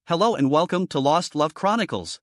Hello and welcome to Lost Love Chronicles.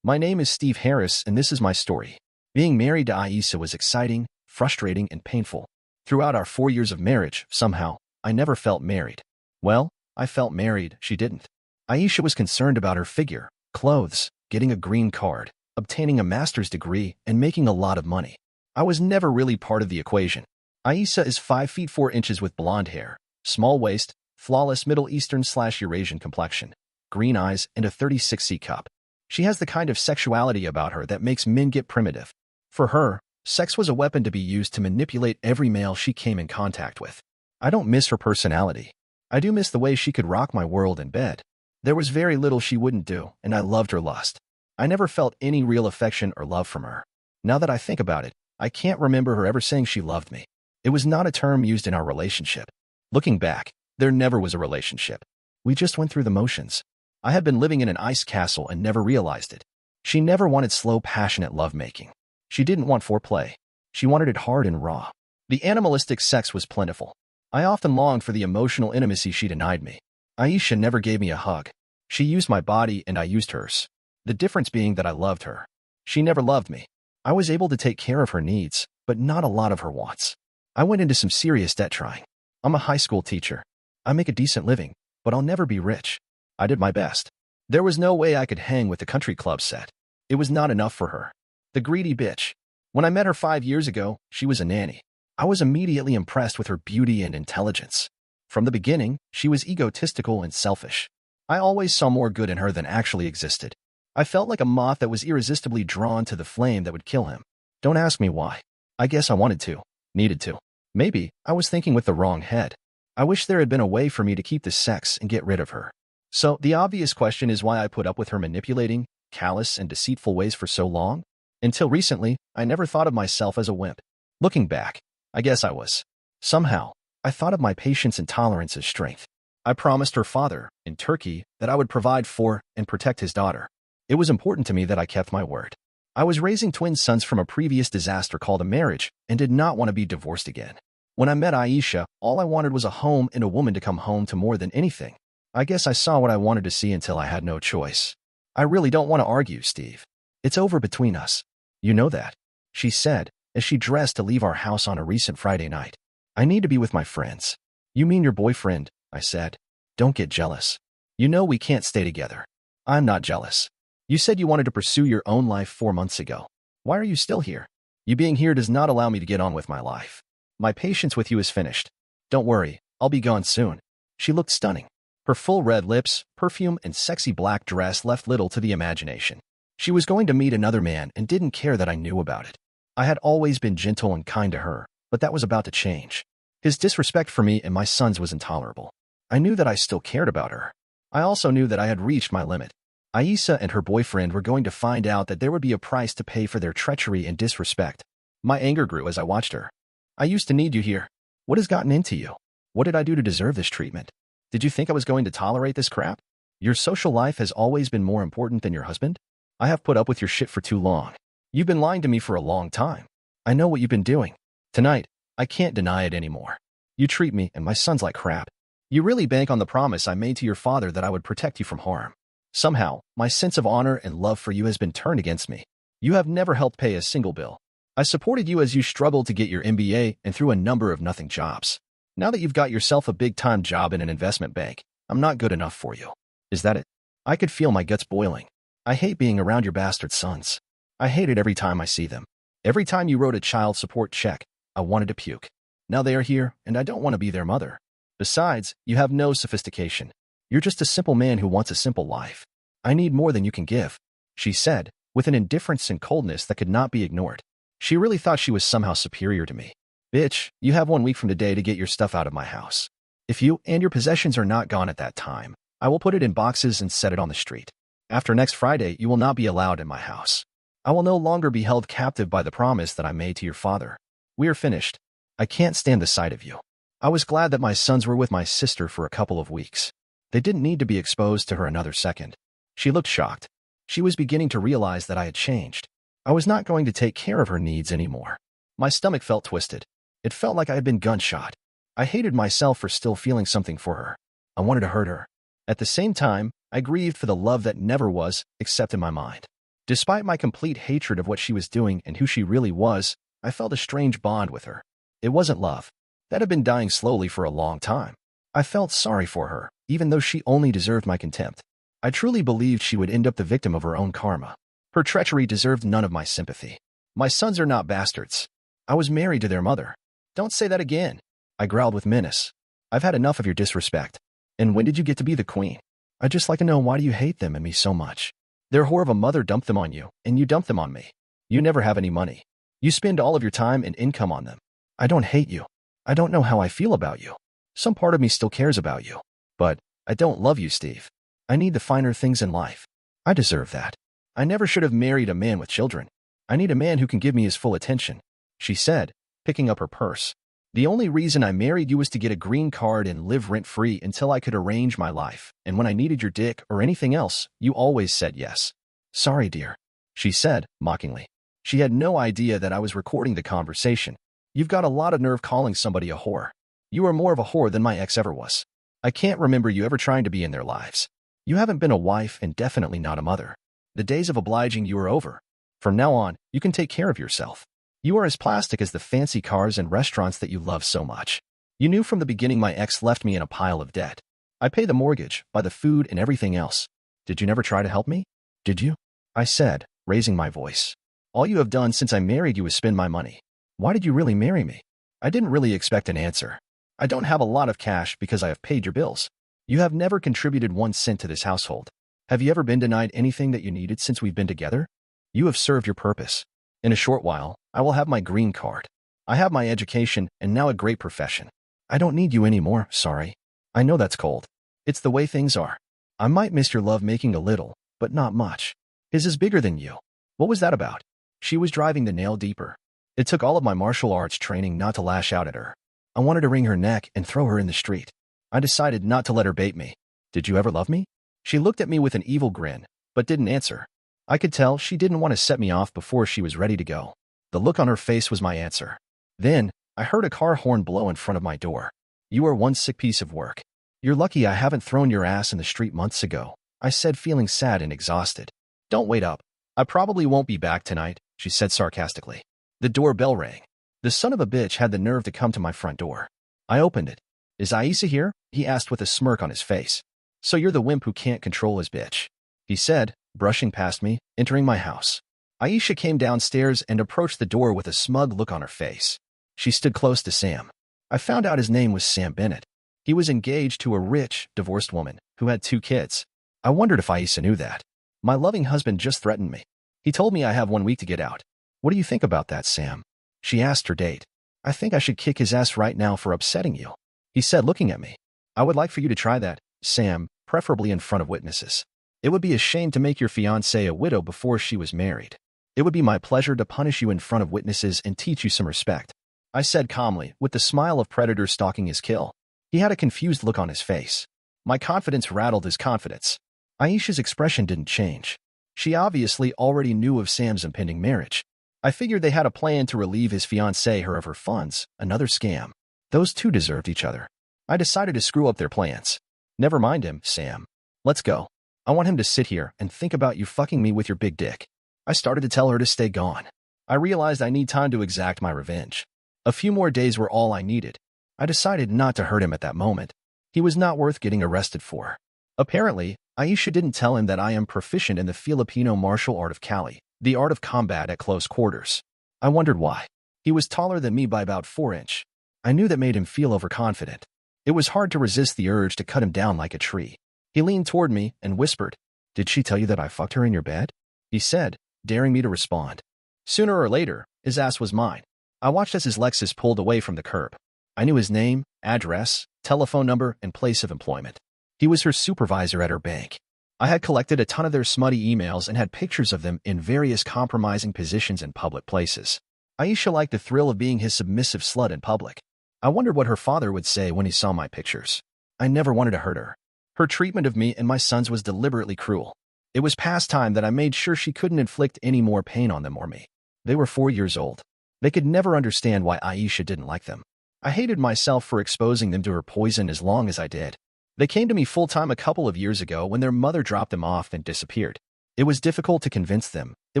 My name is Steve Harris, and this is my story. Being married to Aisha was exciting, frustrating, and painful. Throughout our 4 years of marriage, somehow, I never felt married. Well, I felt married, she didn't. Aisha was concerned about her figure, clothes, getting a green card, obtaining a master's degree, and making a lot of money. I was never really part of the equation. Aisha is 5 feet 4 inches with blonde hair, small waist, flawless Middle Eastern/Eurasian complexion, green eyes, and a 36C cup. She has the kind of sexuality about her that makes men get primitive. For her, sex was a weapon to be used to manipulate every male she came in contact with. I don't miss her personality. I do miss the way she could rock my world in bed. There was very little she wouldn't do, and I loved her lust. I never felt any real affection or love from her. Now that I think about it, I can't remember her ever saying she loved me. It was not a term used in our relationship. Looking back, there never was a relationship. We just went through the motions. I had been living in an ice castle and never realized it. She never wanted slow, passionate lovemaking. She didn't want foreplay. She wanted it hard and raw. The animalistic sex was plentiful. I often longed for the emotional intimacy she denied me. Aisha never gave me a hug. She used my body and I used hers. The difference being that I loved her. She never loved me. I was able to take care of her needs, but not a lot of her wants. I went into some serious debt trying. I'm a high school teacher. I make a decent living, but I'll never be rich. I did my best. There was no way I could hang with the country club set. It was not enough for her. The greedy bitch. When I met her 5 years ago, she was a nanny. I was immediately impressed with her beauty and intelligence. From the beginning, she was egotistical and selfish. I always saw more good in her than actually existed. I felt like a moth that was irresistibly drawn to the flame that would kill him. Don't ask me why. I guess I wanted to. Needed to. Maybe I was thinking with the wrong head. I wish there had been a way for me to keep the sex and get rid of her. So the obvious question is why I put up with her manipulating, callous, and deceitful ways for so long? Until recently, I never thought of myself as a wimp. Looking back, I guess I was. Somehow, I thought of my patience and tolerance as strength. I promised her father, in Turkey, that I would provide for and protect his daughter. It was important to me that I kept my word. I was raising twin sons from a previous disaster called a marriage and did not want to be divorced again. When I met Aisha, all I wanted was a home and a woman to come home to more than anything. I guess I saw what I wanted to see until I had no choice. I really don't want to argue, Steve. It's over between us. You know that, she said, as she dressed to leave our house on a recent Friday night. I need to be with my friends. You mean your boyfriend, I said. Don't get jealous. You know we can't stay together. I'm not jealous. You said you wanted to pursue your own life 4 months ago. Why are you still here? You being here does not allow me to get on with my life. My patience with you is finished. Don't worry, I'll be gone soon. She looked stunning. Her full red lips, perfume, and sexy black dress left little to the imagination. She was going to meet another man and didn't care that I knew about it. I had always been gentle and kind to her, but that was about to change. His disrespect for me and my sons was intolerable. I knew that I still cared about her. I also knew that I had reached my limit. Aisha and her boyfriend were going to find out that there would be a price to pay for their treachery and disrespect. My anger grew as I watched her. I used to need you here. What has gotten into you? What did I do to deserve this treatment? Did you think I was going to tolerate this crap? Your social life has always been more important than your husband? I have put up with your shit for too long. You've been lying to me for a long time. I know what you've been doing. Tonight, I can't deny it anymore. You treat me and my sons like crap. You really bank on the promise I made to your father that I would protect you from harm. Somehow, my sense of honor and love for you has been turned against me. You have never helped pay a single bill. I supported you as you struggled to get your MBA and through a number of nothing jobs. Now that you've got yourself a big-time job in an investment bank, I'm not good enough for you. Is that it? I could feel my guts boiling. I hate being around your bastard sons. I hate it every time I see them. Every time you wrote a child support check, I wanted to puke. Now they are here, and I don't want to be their mother. Besides, you have no sophistication. You're just a simple man who wants a simple life. I need more than you can give, she said, with an indifference and coldness that could not be ignored. She really thought she was somehow superior to me. Bitch, you have 1 week from today to get your stuff out of my house. If you and your possessions are not gone at that time, I will put it in boxes and set it on the street. After next Friday, you will not be allowed in my house. I will no longer be held captive by the promise that I made to your father. We are finished. I can't stand the sight of you. I was glad that my sons were with my sister for a couple of weeks. They didn't need to be exposed to her another second. She looked shocked. She was beginning to realize that I had changed. I was not going to take care of her needs anymore. My stomach felt twisted. It felt like I had been gunshot. I hated myself for still feeling something for her. I wanted to hurt her. At the same time, I grieved for the love that never was, except in my mind. Despite my complete hatred of what she was doing and who she really was, I felt a strange bond with her. It wasn't love. That had been dying slowly for a long time. I felt sorry for her, even though she only deserved my contempt. I truly believed she would end up the victim of her own karma. Her treachery deserved none of my sympathy. My sons are not bastards. I was married to their mother. Don't say that again, I growled with menace. I've had enough of your disrespect. And when did you get to be the queen? I'd just like to know, why do you hate them and me so much? Their whore of a mother dumped them on you, and you dumped them on me. You never have any money. You spend all of your time and income on them. I don't hate you. I don't know how I feel about you. Some part of me still cares about you. But I don't love you, Steve. I need the finer things in life. I deserve that. I never should have married a man with children. I need a man who can give me his full attention, she said, picking up her purse. The only reason I married you was to get a green card and live rent-free until I could arrange my life, and when I needed your dick or anything else, you always said yes. Sorry, dear, she said, mockingly. She had no idea that I was recording the conversation. You've got a lot of nerve calling somebody a whore. You are more of a whore than my ex ever was. I can't remember you ever trying to be in their lives. You haven't been a wife and definitely not a mother. The days of obliging you are over. From now on, you can take care of yourself. You are as plastic as the fancy cars and restaurants that you love so much. You knew from the beginning my ex left me in a pile of debt. I pay the mortgage, buy the food, and everything else. Did you never try to help me? Did you? I said, raising my voice. All you have done since I married you is spend my money. Why did you really marry me? I didn't really expect an answer. I don't have a lot of cash because I have paid your bills. You have never contributed 1 cent to this household. Have you ever been denied anything that you needed since we've been together? You have served your purpose. In a short while, I will have my green card. I have my education and now a great profession. I don't need you anymore, sorry. I know that's cold. It's the way things are. I might miss your love making a little, but not much. His is bigger than you. What was that about? She was driving the nail deeper. It took all of my martial arts training not to lash out at her. I wanted to wring her neck and throw her in the street. I decided not to let her bait me. Did you ever love me? She looked at me with an evil grin, but didn't answer. I could tell she didn't want to set me off before she was ready to go. The look on her face was my answer. Then, I heard a car horn blow in front of my door. You are one sick piece of work. You're lucky I haven't thrown your ass in the street months ago, I said, feeling sad and exhausted. Don't wait up. I probably won't be back tonight, she said sarcastically. The doorbell rang. The son of a bitch had the nerve to come to my front door. I opened it. Is Aisha here? He asked with a smirk on his face. So you're the wimp who can't control his bitch, he said, brushing past me, entering my house. Aisha came downstairs and approached the door with a smug look on her face. She stood close to Sam. I found out his name was Sam Bennett. He was engaged to a rich, divorced woman who had 2 kids. I wondered if Aisha knew that. My loving husband just threatened me. He told me I have 1 week to get out. What do you think about that, Sam? She asked her date. I think I should kick his ass right now for upsetting you, he said, looking at me. I would like for you to try that, Sam, preferably in front of witnesses. It would be a shame to make your fiancée a widow before she was married. It would be my pleasure to punish you in front of witnesses and teach you some respect, I said calmly, with the smile of predator stalking his kill. He had a confused look on his face. My confidence rattled his confidence. Aisha's expression didn't change. She obviously already knew of Sam's impending marriage. I figured they had a plan to relieve his fiancée her of her funds, another scam. Those two deserved each other. I decided to screw up their plans. Never mind him, Sam. Let's go. I want him to sit here and think about you fucking me with your big dick. I started to tell her to stay gone. I realized I need time to exact my revenge. A few more days were all I needed. I decided not to hurt him at that moment. He was not worth getting arrested for. Apparently, Aisha didn't tell him that I am proficient in the Filipino martial art of Kali, the art of combat at close quarters. I wondered why. He was taller than me by about 4 inches. I knew that made him feel overconfident. It was hard to resist the urge to cut him down like a tree. He leaned toward me and whispered, "Did she tell you that I fucked her in your bed?" He said, daring me to respond. Sooner or later, his ass was mine. I watched as his Lexus pulled away from the curb. I knew his name, address, telephone number, and place of employment. He was her supervisor at her bank. I had collected a ton of their smutty emails and had pictures of them in various compromising positions in public places. Aisha liked the thrill of being his submissive slut in public. I wondered what her father would say when he saw my pictures. I never wanted to hurt her. Her treatment of me and my sons was deliberately cruel. It was past time that I made sure she couldn't inflict any more pain on them or me. They were 4 years old. They could never understand why Aisha didn't like them. I hated myself for exposing them to her poison as long as I did. They came to me full-time a couple of years ago when their mother dropped them off and disappeared. It was difficult to convince them it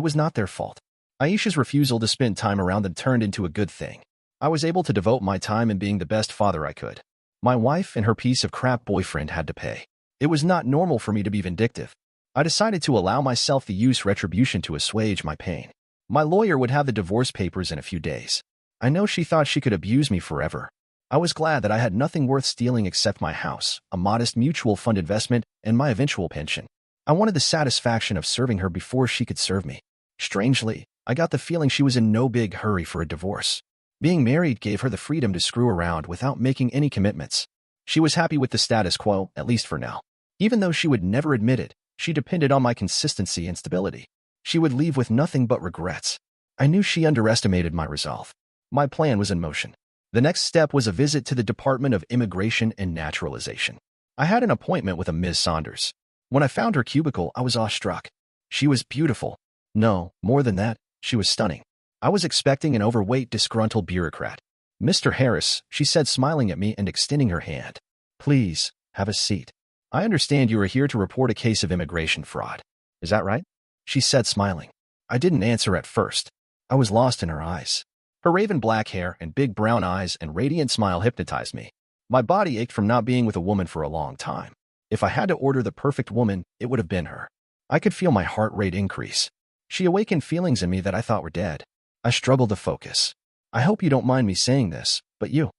was not their fault. Aisha's refusal to spend time around them turned into a good thing. I was able to devote my time in being the best father I could. My wife and her piece of crap boyfriend had to pay. It was not normal for me to be vindictive. I decided to allow myself to use retribution to assuage my pain. My lawyer would have the divorce papers in a few days. I know she thought she could abuse me forever. I was glad that I had nothing worth stealing except my house, a modest mutual fund investment, and my eventual pension. I wanted the satisfaction of serving her before she could serve me. Strangely, I got the feeling she was in no big hurry for a divorce. Being married gave her the freedom to screw around without making any commitments. She was happy with the status quo, at least for now. Even though she would never admit it, she depended on my consistency and stability. She would leave with nothing but regrets. I knew she underestimated my resolve. My plan was in motion. The next step was a visit to the Department of Immigration and Naturalization. I had an appointment with a Ms. Saunders. When I found her cubicle, I was awestruck. She was beautiful. No, more than that, she was stunning. I was expecting an overweight, disgruntled bureaucrat. "Mr. Harris," she said, smiling at me and extending her hand. "Please, have a seat. I understand you are here to report a case of immigration fraud. Is that right?" she said, smiling. I didn't answer at first. I was lost in her eyes. Her raven black hair and big brown eyes and radiant smile hypnotized me. My body ached from not being with a woman for a long time. If I had to order the perfect woman, it would have been her. I could feel my heart rate increase. She awakened feelings in me that I thought were dead. I struggled to focus. "I hope you don't mind me saying this, but you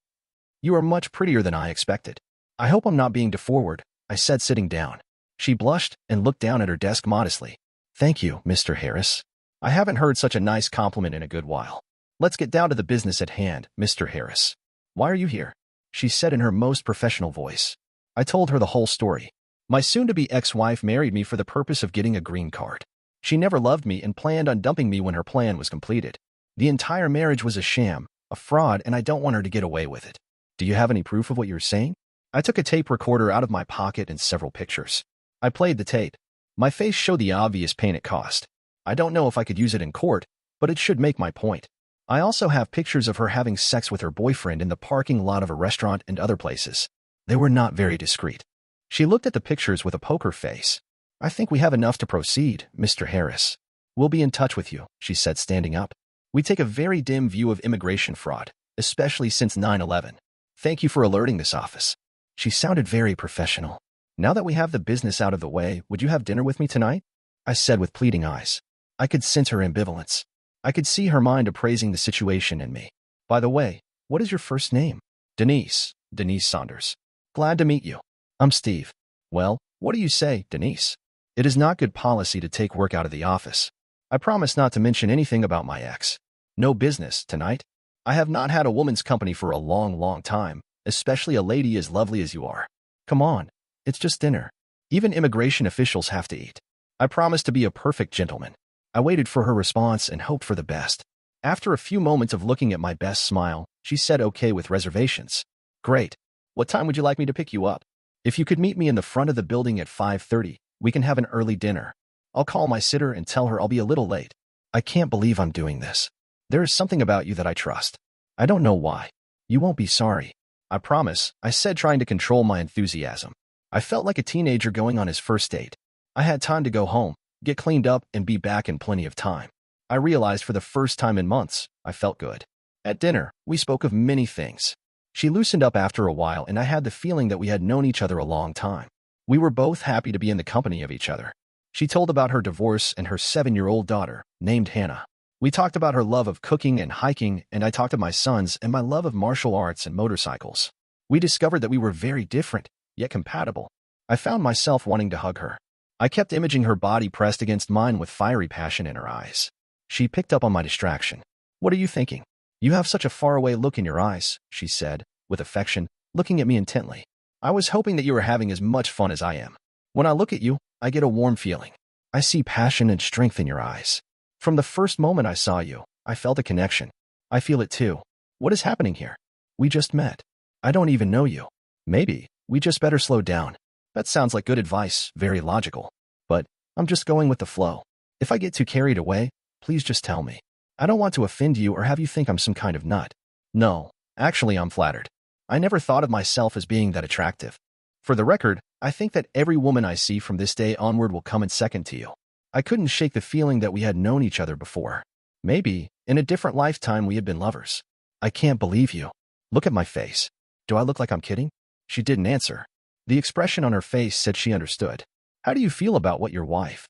are much prettier than I expected." "I hope I'm not being too forward," I said, sitting down. She blushed and looked down at her desk modestly. "Thank you, Mr. Harris. I haven't heard such a nice compliment in a good while. Let's get down to the business at hand, Mr. Harris. Why are you here?" she said in her most professional voice. I told her the whole story. My soon-to-be ex-wife married me for the purpose of getting a green card. She never loved me and planned on dumping me when her plan was completed. The entire marriage was a sham, a fraud, and I don't want her to get away with it. "Do you have any proof of what you're saying?" I took a tape recorder out of my pocket and several pictures. I played the tape. My face showed the obvious pain it caused. I don't know if I could use it in court, but it should make my point. I also have pictures of her having sex with her boyfriend in the parking lot of a restaurant and other places. They were not very discreet. She looked at the pictures with a poker face. "I think we have enough to proceed, Mr. Harris. We'll be in touch with you," she said, standing up. "We take a very dim view of immigration fraud, especially since 9/11. Thank you for alerting this office." She sounded very professional. "Now that we have the business out of the way, would you have dinner with me tonight?" I said with pleading eyes. I could sense her ambivalence. I could see her mind appraising the situation in me. "By the way, what is your first name?" "Denise Saunders." "Glad to meet you. I'm Steve." "Well, what do you say, Denise? It is not good policy to take work out of the office. I promise not to mention anything about my ex. No business tonight. I have not had a woman's company for a long, long time, especially a lady as lovely as you are. Come on, it's just dinner. Even immigration officials have to eat." I promised to be a perfect gentleman. I waited for her response and hoped for the best. After a few moments of looking at my best smile, she said okay with reservations. "Great. What time would you like me to pick you up?" "If you could meet me in the front of the building at 5:30, we can have an early dinner. I'll call my sitter and tell her I'll be a little late." I can't believe I'm doing this. There is something about you that I trust. I don't know why. You won't be sorry. I promise, I said, trying to control my enthusiasm. I felt like a teenager going on his first date. I had time to go home, get cleaned up, and be back in plenty of time. I realized for the first time in months, I felt good. At dinner, we spoke of many things. She loosened up after a while, and I had the feeling that we had known each other a long time. We were both happy to be in the company of each other. She told about her divorce and her 7-year-old daughter, named Hannah. We talked about her love of cooking and hiking, and I talked of my sons and my love of martial arts and motorcycles. We discovered that we were very different, yet compatible. I found myself wanting to hug her. I kept imaging her body pressed against mine with fiery passion in her eyes. She picked up on my distraction. "What are you thinking? You have such a faraway look in your eyes," she said, with affection, looking at me intently. "I was hoping that you were having as much fun as I am. When I look at you, I get a warm feeling. I see passion and strength in your eyes. From the first moment I saw you, I felt a connection. I feel it too. What is happening here? We just met. I don't even know you. Maybe we just better slow down." That sounds like good advice, very logical. But I'm just going with the flow. If I get too carried away, please just tell me. I don't want to offend you or have you think I'm some kind of nut. No, actually I'm flattered. I never thought of myself as being that attractive. For the record, I think that every woman I see from this day onward will come in second to you. I couldn't shake the feeling that we had known each other before. Maybe, in a different lifetime, we had been lovers. I can't believe you. Look at my face. Do I look like I'm kidding? She didn't answer. The expression on her face said she understood. How do you feel about what your wife?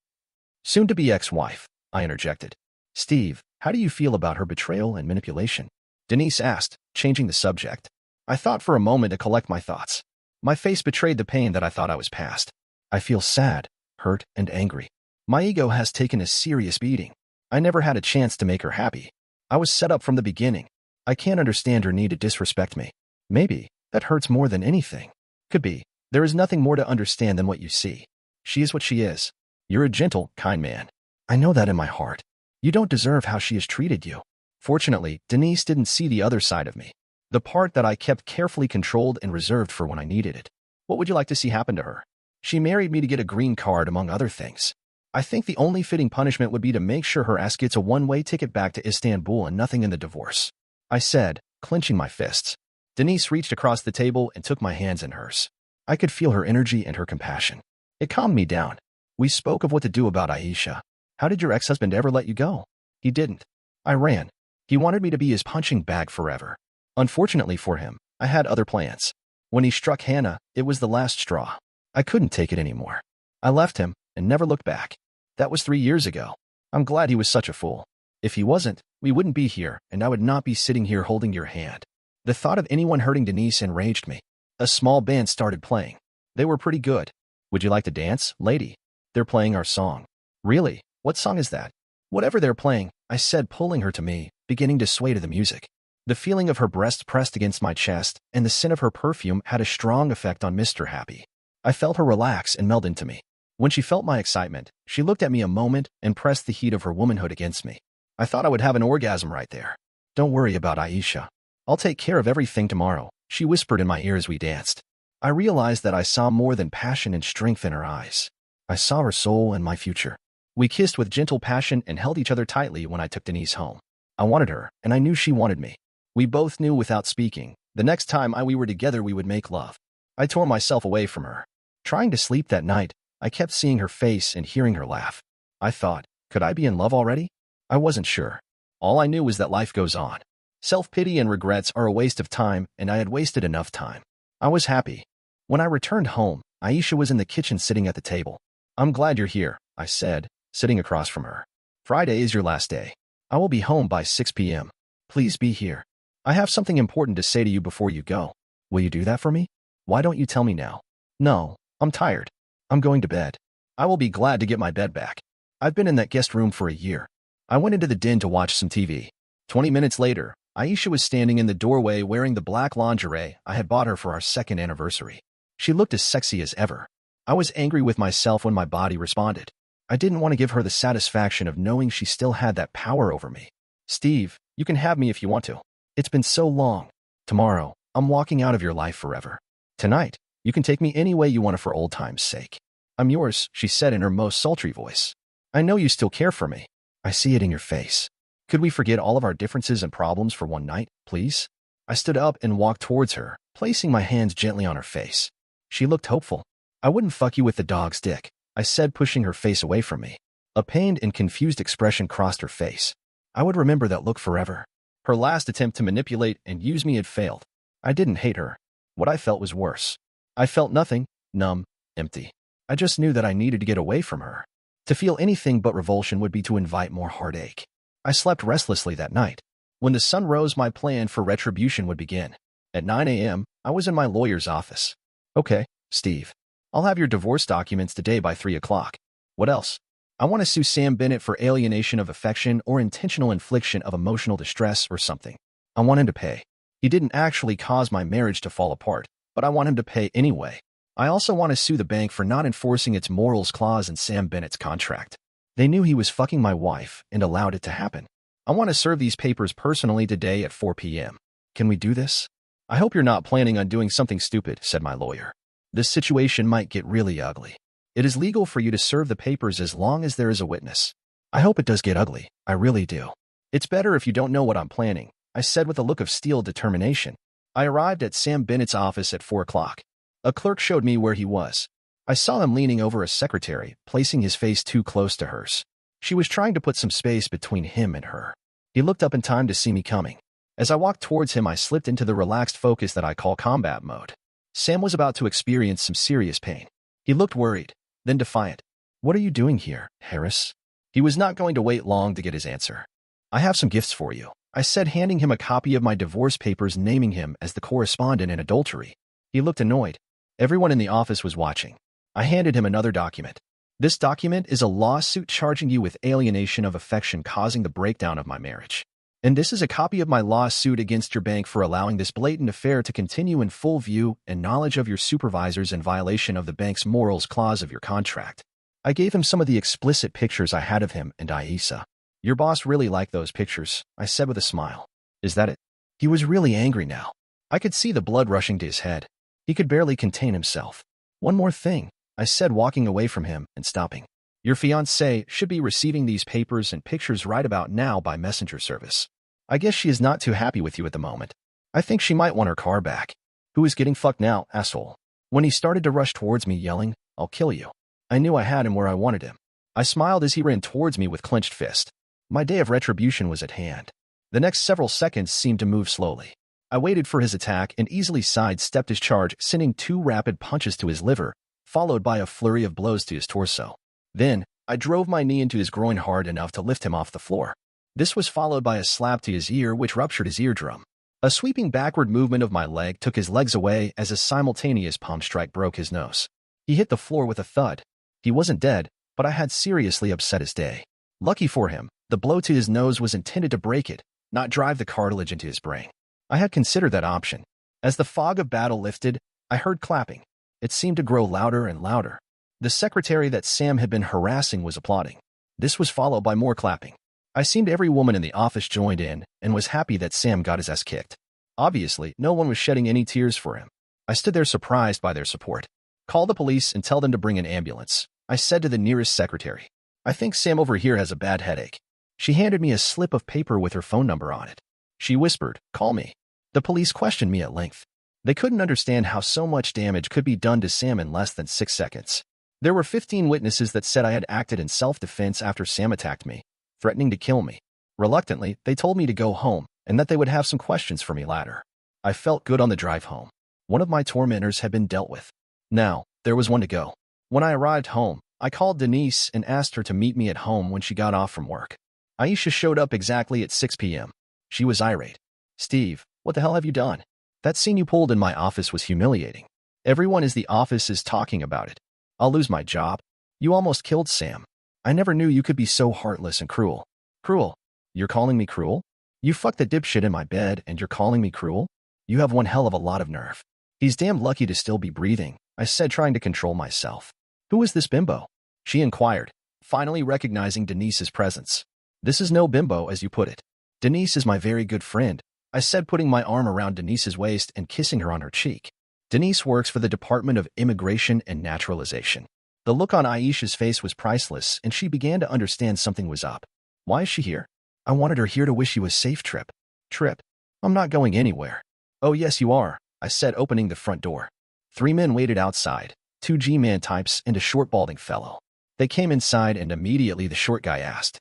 Soon-to-be ex-wife, I interjected. Steve, how do you feel about her betrayal and manipulation? Denise asked, changing the subject. I thought for a moment to collect my thoughts. My face betrayed the pain that I thought I was past. I feel sad, hurt, and angry. My ego has taken a serious beating. I never had a chance to make her happy. I was set up from the beginning. I can't understand her need to disrespect me. Maybe that hurts more than anything. Could be. There is nothing more to understand than what you see. She is what she is. You're a gentle, kind man. I know that in my heart. You don't deserve how she has treated you. Fortunately, Denise didn't see the other side of me. The part that I kept carefully controlled and reserved for when I needed it. What would you like to see happen to her? She married me to get a green card, among other things. I think the only fitting punishment would be to make sure her ass gets a one-way ticket back to Istanbul and nothing in the divorce. I said, clenching my fists. Denise reached across the table and took my hands in hers. I could feel her energy and her compassion. It calmed me down. We spoke of what to do about Aisha. How did your ex-husband ever let you go? He didn't. I ran. He wanted me to be his punching bag forever. Unfortunately for him, I had other plans. When he struck Hannah, it was the last straw. I couldn't take it anymore. I left him and never looked back. That was 3 years ago. I'm glad he was such a fool. If he wasn't, we wouldn't be here, and I would not be sitting here holding your hand. The thought of anyone hurting Denise enraged me. A small band started playing. They were pretty good. Would you like to dance, lady? They're playing our song. Really? What song is that? Whatever they're playing, I said, pulling her to me, beginning to sway to the music. The feeling of her breast pressed against my chest and the scent of her perfume had a strong effect on Mr. Happy. I felt her relax and meld into me. When she felt my excitement, she looked at me a moment and pressed the heat of her womanhood against me. I thought I would have an orgasm right there. Don't worry about Aisha. I'll take care of everything tomorrow, she whispered in my ear as we danced. I realized that I saw more than passion and strength in her eyes. I saw her soul and my future. We kissed with gentle passion and held each other tightly when I took Denise home. I wanted her, and I knew she wanted me. We both knew without speaking, the next time we were together we would make love. I tore myself away from her. Trying to sleep that night, I kept seeing her face and hearing her laugh. I thought, could I be in love already? I wasn't sure. All I knew was that life goes on. Self-pity and regrets are a waste of time, and I had wasted enough time. I was happy. When I returned home, Aisha was in the kitchen sitting at the table. I'm glad you're here, I said, sitting across from her. Friday is your last day. I will be home by 6 p.m. Please be here. I have something important to say to you before you go. Will you do that for me? Why don't you tell me now? No, I'm tired. I'm going to bed. I will be glad to get my bed back. I've been in that guest room for a year. I went into the den to watch some TV. 20 minutes later, Aisha was standing in the doorway wearing the black lingerie I had bought her for our second anniversary. She looked as sexy as ever. I was angry with myself when my body responded. I didn't want to give her the satisfaction of knowing she still had that power over me. Steve, you can have me if you want to. It's been so long. Tomorrow, I'm walking out of your life forever. Tonight, you can take me any way you want for old time's sake. I'm yours, she said in her most sultry voice. I know you still care for me. I see it in your face. Could we forget all of our differences and problems for one night, please? I stood up and walked towards her, placing my hands gently on her face. She looked hopeful. I wouldn't fuck you with the dog's dick, I said, pushing her face away from me. A pained and confused expression crossed her face. I would remember that look forever. Her last attempt to manipulate and use me had failed. I didn't hate her. What I felt was worse. I felt nothing, numb, empty. I just knew that I needed to get away from her. To feel anything but revulsion would be to invite more heartache. I slept restlessly that night. When the sun rose, my plan for retribution would begin. At 9 a.m., I was in my lawyer's office. Okay, Steve. I'll have your divorce documents today by 3 o'clock. What else? I want to sue Sam Bennett for alienation of affection or intentional infliction of emotional distress or something. I want him to pay. He didn't actually cause my marriage to fall apart, but I want him to pay anyway. I also want to sue the bank for not enforcing its morals clause in Sam Bennett's contract. They knew he was fucking my wife and allowed it to happen. I want to serve these papers personally today at 4 p.m. Can we do this? I hope you're not planning on doing something stupid, said my lawyer. This situation might get really ugly. It is legal for you to serve the papers as long as there is a witness. I hope it does get ugly. I really do. It's better if you don't know what I'm planning, I said with a look of steel determination. I arrived at Sam Bennett's office at 4 o'clock. A clerk showed me where he was. I saw him leaning over a secretary, placing his face too close to hers. She was trying to put some space between him and her. He looked up in time to see me coming. As I walked towards him, I slipped into the relaxed focus that I call combat mode. Sam was about to experience some serious pain. He looked worried, then defiant. "What are you doing here, Harris?" He was not going to wait long to get his answer. "I have some gifts for you," I said, handing him a copy of my divorce papers naming him as the correspondent in adultery. He looked annoyed. Everyone in the office was watching. I handed him another document. "This document is a lawsuit charging you with alienation of affection causing the breakdown of my marriage. And this is a copy of my lawsuit against your bank for allowing this blatant affair to continue in full view and knowledge of your supervisors in violation of the bank's morals clause of your contract." I gave him some of the explicit pictures I had of him and Aisha. "Your boss really liked those pictures," I said with a smile. "Is that it?" He was really angry now. I could see the blood rushing to his head. He could barely contain himself. "One more thing," I said, walking away from him and stopping. "Your fiancée should be receiving these papers and pictures right about now by messenger service. I guess she is not too happy with you at the moment. I think she might want her car back." "Who is getting fucked now, asshole?" When he started to rush towards me yelling, "I'll kill you," I knew I had him where I wanted him. I smiled as he ran towards me with clenched fist. My day of retribution was at hand. The next several seconds seemed to move slowly. I waited for his attack and easily sidestepped his charge, sending 2 rapid punches to his liver, followed by a flurry of blows to his torso. Then, I drove my knee into his groin hard enough to lift him off the floor. This was followed by a slap to his ear which ruptured his eardrum. A sweeping backward movement of my leg took his legs away as a simultaneous palm strike broke his nose. He hit the floor with a thud. He wasn't dead, but I had seriously upset his day. Lucky for him, the blow to his nose was intended to break it, not drive the cartilage into his brain. I had considered that option. As the fog of battle lifted, I heard clapping. It seemed to grow louder and louder. The secretary that Sam had been harassing was applauding. This was followed by more clapping. I seemed every woman in the office joined in and was happy that Sam got his ass kicked. Obviously, no one was shedding any tears for him. I stood there surprised by their support. "Call the police and tell them to bring an ambulance," I said to the nearest secretary. "I think Sam over here has a bad headache." She handed me a slip of paper with her phone number on it. She whispered, "Call me." The police questioned me at length. They couldn't understand how so much damage could be done to Sam in less than 6 seconds. There were 15 witnesses that said I had acted in self-defense after Sam attacked me, threatening to kill me. Reluctantly, they told me to go home and that they would have some questions for me later. I felt good on the drive home. One of my tormentors had been dealt with. Now, there was one to go. When I arrived home, I called Denise and asked her to meet me at home when she got off from work. Aisha showed up exactly at 6 p.m. She was irate. "Steve, what the hell have you done? That scene you pulled in my office was humiliating. Everyone in the office is talking about it. I'll lose my job. You almost killed Sam. I never knew you could be so heartless and cruel." "Cruel? You're calling me cruel? You fucked the dipshit in my bed and you're calling me cruel? You have one hell of a lot of nerve." "He's damn lucky to still be breathing," I said, trying to control myself. "Who is this bimbo?" she inquired, finally recognizing Denise's presence. "This is no bimbo, as you put it. Denise is my very good friend," I said, putting my arm around Denise's waist and kissing her on her cheek. Denise works for the Department of Immigration and Naturalization. The look on Aisha's face was priceless, and she began to understand something was up. "Why is she here?" "I wanted her here to wish you a safe trip." "Trip? I'm not going anywhere." "Oh yes you are," I said, opening the front door. 3 men waited outside, 2 G-man types and a short balding fellow. They came inside and immediately the short guy asked,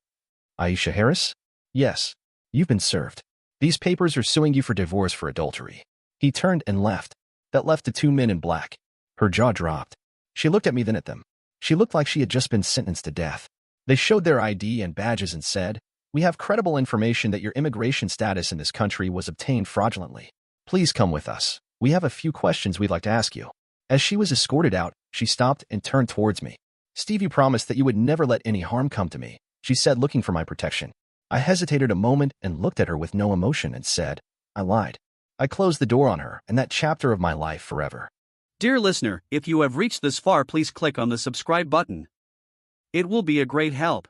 "Aisha Harris?" "Yes. You've been served. These papers are suing you for divorce for adultery." He turned and left. That left the 2 men in black. Her jaw dropped. She looked at me, then at them. She looked like she had just been sentenced to death. They showed their ID and badges and said, "We have credible information that your immigration status in this country was obtained fraudulently. Please come with us. We have a few questions we'd like to ask you." As she was escorted out, she stopped and turned towards me. "Steve, you promised that you would never let any harm come to me," she said, looking for my protection. I hesitated a moment and looked at her with no emotion and said, "I lied." I closed the door on her and that chapter of my life forever. Dear listener, if you have reached this far, please click on the subscribe button. It will be a great help.